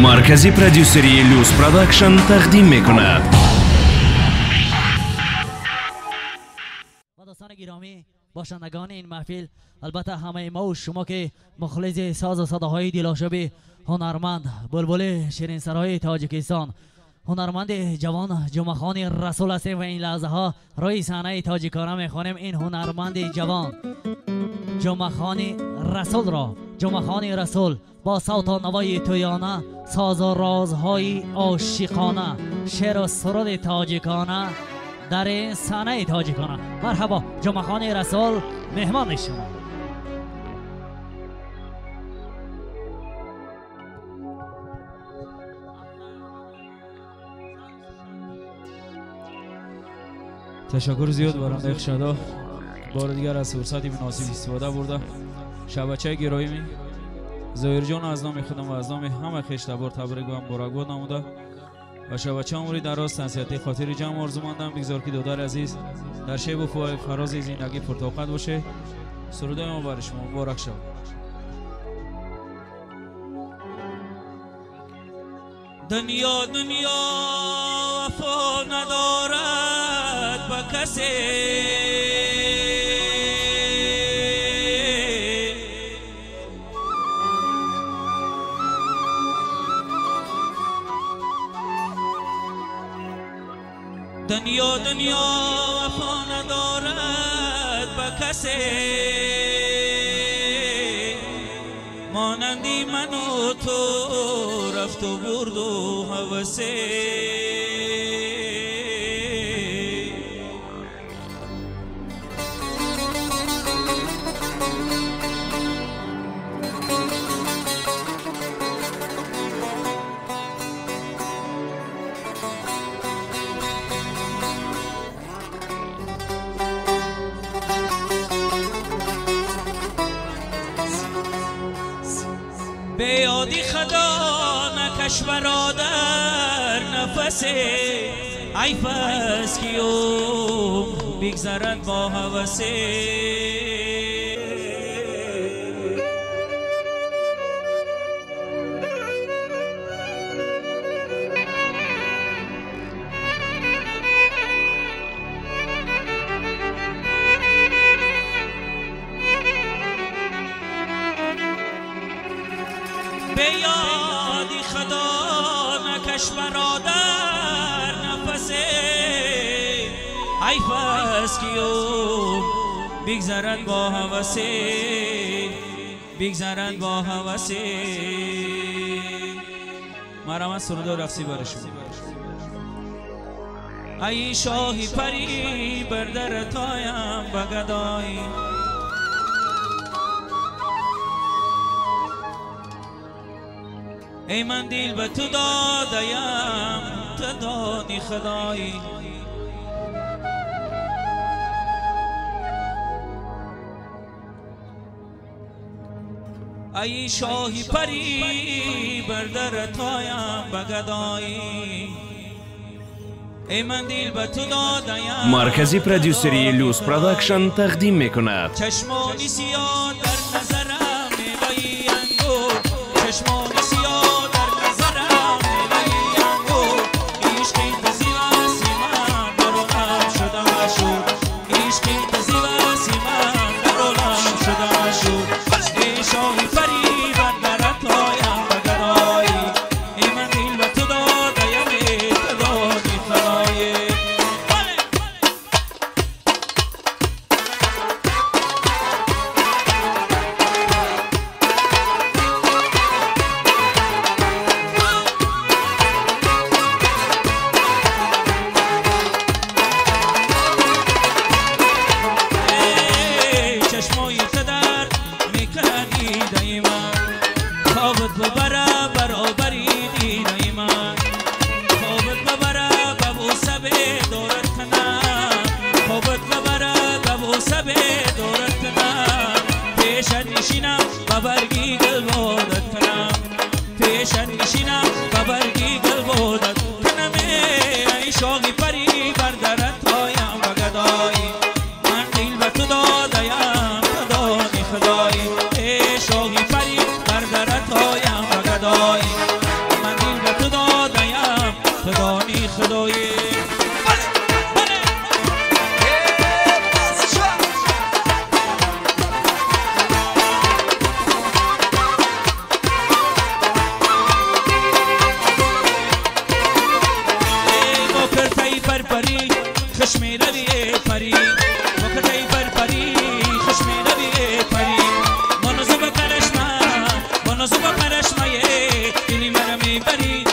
مرکزی پرودیوسری لوس پروداکشن تقدیم میکند. دوستان گرامی، باشندگان این محفل، البته همه ما و شما که مخلص ساز و صداهای دلاشبی هنرمند بلبل شیرین سرای تاجیکستان، هنرمند جوان جمعخان رسول هستیم و این لحظه ها روی صحنه تاجیکانه میخوانیم این هنرمند جوان جمعخان رسول را. جمعخان رسول با صوت و نوای تویانه، ساز و رازهای عاشقانه، شعر و سرود تاجیکانه در این صحنه تاجیکانه. مرحبا جمعخان رسول، مهمان شما. تشکر زیاد برنده اخشادا بار دیگر از فرصتی مناسب استفاده برده. شبچه گرامی زایر جان از نام خودم و از نام همه خویش تبار تبریک و مبارکباد نموده و شبچه عمری دراز تنسیتی خاطر جمع آرزو ماندم. بگذار که دادر عزیز در شب و فراز زندگی پرطاقت باشه. سرودای ما برای شما مبارک شد. دنیا وفا ندارد با کسی، دنیا وفا ندارد با کسی، مانندی من و تو رفت و برد و هوسه. به یادی خدا نکش برادر نفسه، عیف است که بگذرد با هوسه. به یادی خدا نکش برادر نفسه، عیف است که بگذرد با هوسه، بگذرد با هوسه. مرحمت سرود و رقصی برای شما. ای شاهی پری بر در تایم بگدایی، ای من دل به تو دادیم تو دادی خدایی. ای شاهی پری بر در تایم بگدایی، ای من دل به تو دادیم. مرکزی پرودیوسری لوس پروداکشن تقدیم میکند. چشمانی سیاه در نظرم میبایی انگور، چشمانی سیاه خدایی خشمی روی پری مکرای پری خشمی روی پری منوزو بکرشما یه دلی مرا میبری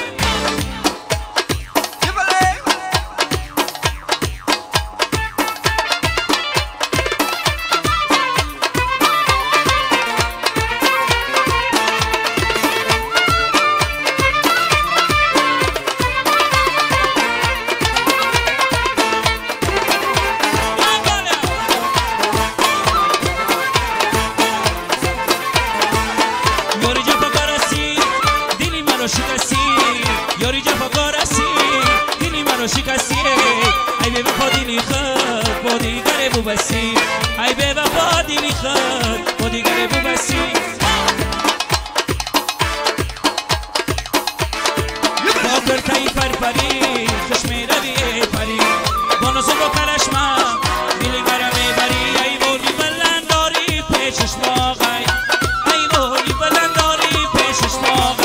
یاری جفاکارسی دینی منو شکستی ای به وفا دینی خود با دیگر بوبسی ای به وفا دینی خود با دیگر بوبسی باکر تایی پری خشمی روی پری بانوزو با کرشما دیلی مرا میبری ای بولی بلنداری پیشش باقی ای بولی بلنداری پیشش باقی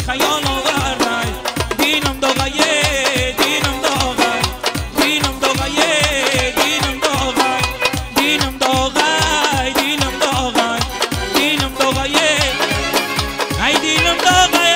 خیال آوردی دینم داغیه دینم داغی دینم داغیه دینم داغی دینم داغی دینم داغی دینم داغیه ای دینم داغیه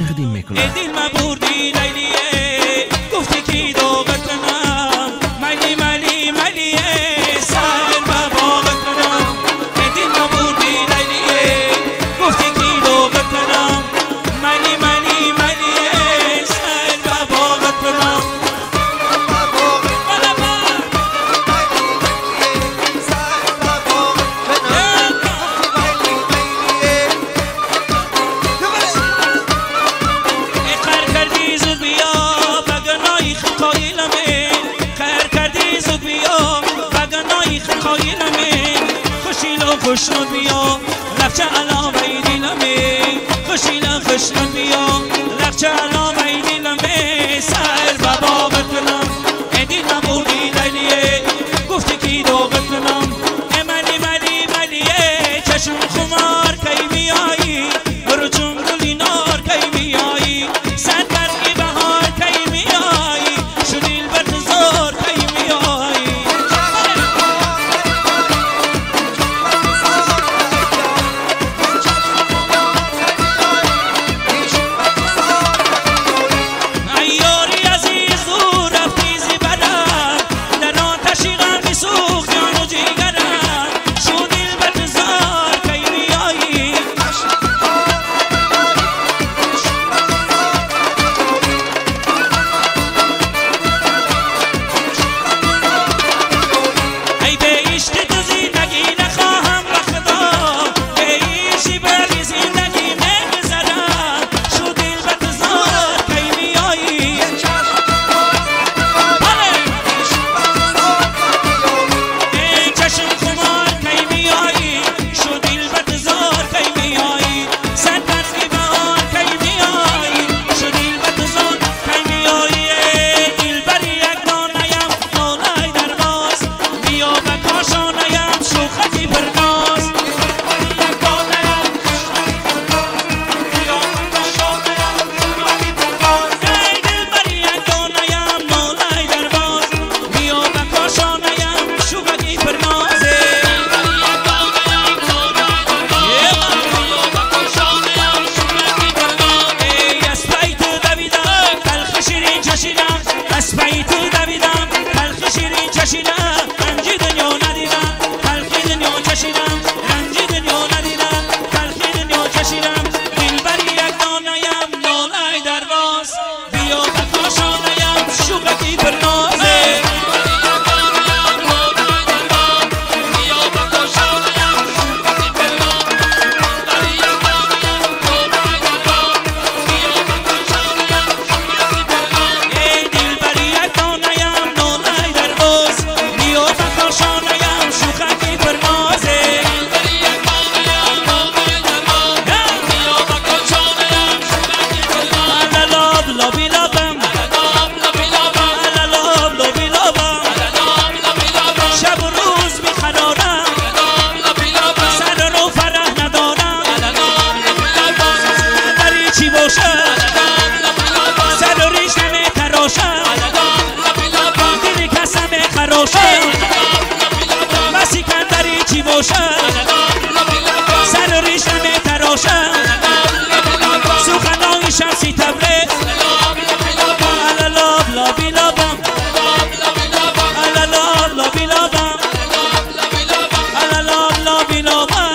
تقدیم میکنم دل مبوردی لیلیه گفتی کی دوغت کنم ملی ملی ملیه سر بباغت کنم دل مبوردی لیلیه گفتی کی دوغت کنم ملی ملی ملیه سر بباغت کنم خوشنود بیا لفچه علامه دیلمه خوشیلا خوشنود بیا لفچه علامه دیلمه باشد سر و ریش نمی تراشد سخنهای شمسی تبریز لاب لابی لابم لاب لابی لابم لاب لابی لابم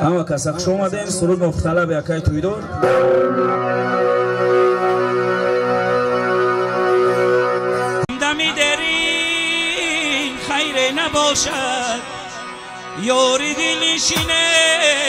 همه کس اخش اومدین سرود مختلف یکای تویدور دمی درین خیر نباشد یاری دلشینه